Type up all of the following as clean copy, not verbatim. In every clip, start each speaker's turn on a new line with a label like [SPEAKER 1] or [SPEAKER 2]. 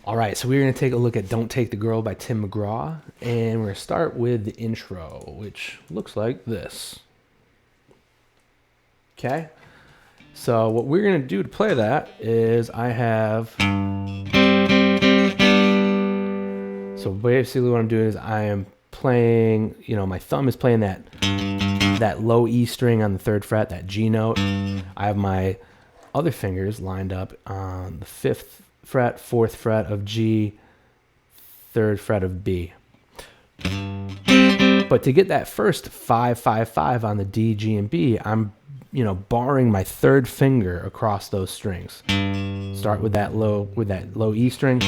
[SPEAKER 1] All right, so we're going to take a look at Don't Take the Girl by Tim McGraw, and we're going to start with the intro, which looks like this. Okay, so what we're going to do to play that is I have... So basically what I'm doing is I am playing, you know, my thumb is playing that low E string on the 3rd fret, that G note. I have my other fingers lined up on the 5th fret, 4th fret of G, 3rd fret of B. But to get that first 5, 5, 5 on the D, G, and B, I'm, you know, barring my 3rd finger across those strings. Start with that low E string.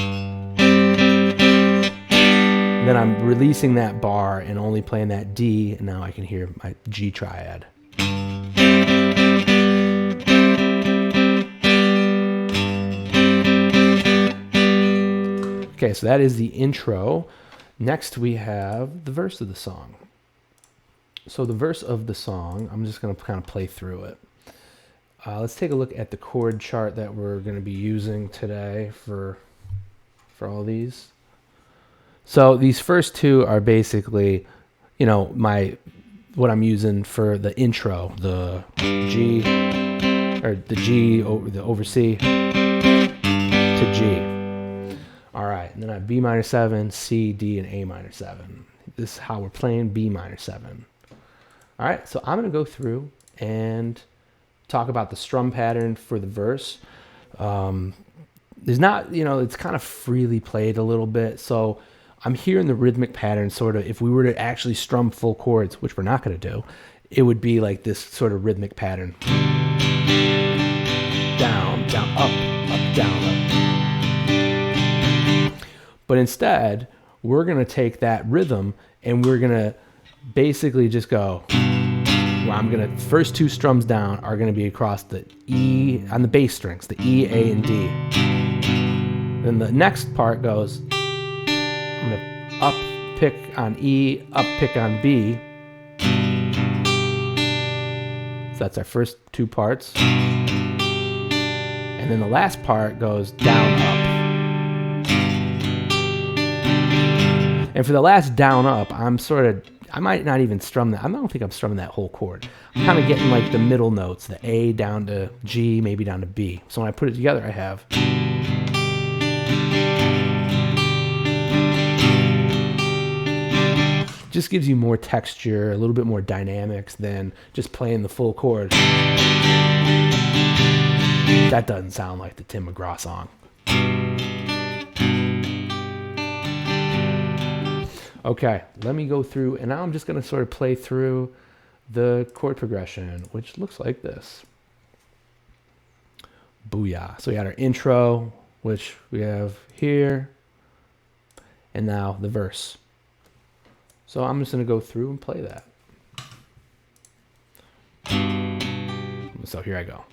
[SPEAKER 1] Then I'm releasing that bar and only playing that D, and now I can hear my G triad. Okay, so that is the intro. Next we have the verse of the song. So the verse of the song, I'm just going to kind of play through it. Let's take a look at the chord chart that we're going to be using today for all these. So these first two are basically, you know, what I'm using for the intro, the G, or the G, the over C to G. All right, and then I have B minor 7, C, D, and A minor 7. This is how we're playing B minor 7. All right, so I'm going to go through and talk about the strum pattern for the verse. There's not, you know, it's kind of freely played a little bit, so I'm hearing the rhythmic pattern sort of, if we were to actually strum full chords, which we're not going to do, it would be like this sort of rhythmic pattern. Down, down, up, down, up. But instead, we're going to take that rhythm and we're going to basically just go, first two strums down are going to be across the E, on the bass strings, the E, A, and D. Then the next part goes, I'm going to up pick on E, up pick on B. So that's our first two parts. And then the last part goes down, up. And for the last down, up, I might not even strum that. I don't think I'm strumming that whole chord. I'm kind of getting like the middle notes, the A down to G, maybe down to B. So when I put it together, I have... Just gives you more texture, a little bit more dynamics than just playing the full chord. That doesn't sound like the Tim McGraw song. Okay, let me go through, and now I'm just going to sort of play through the chord progression, which looks like this. Booyah. So we had our intro, which we have here, and now the verse. So I'm just going to go through and play that. So here I go.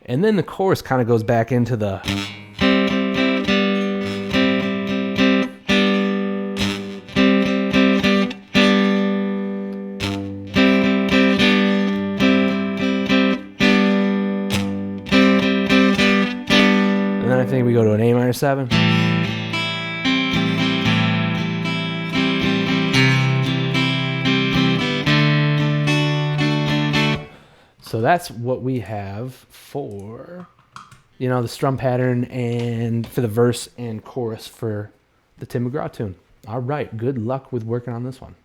[SPEAKER 1] And then the chorus kind of goes back into the... And then I think we go to an A minor 7. So that's what we have for, you know, the strum pattern and for the verse and chorus for the Tim McGraw tune. All right, good luck with working on this one.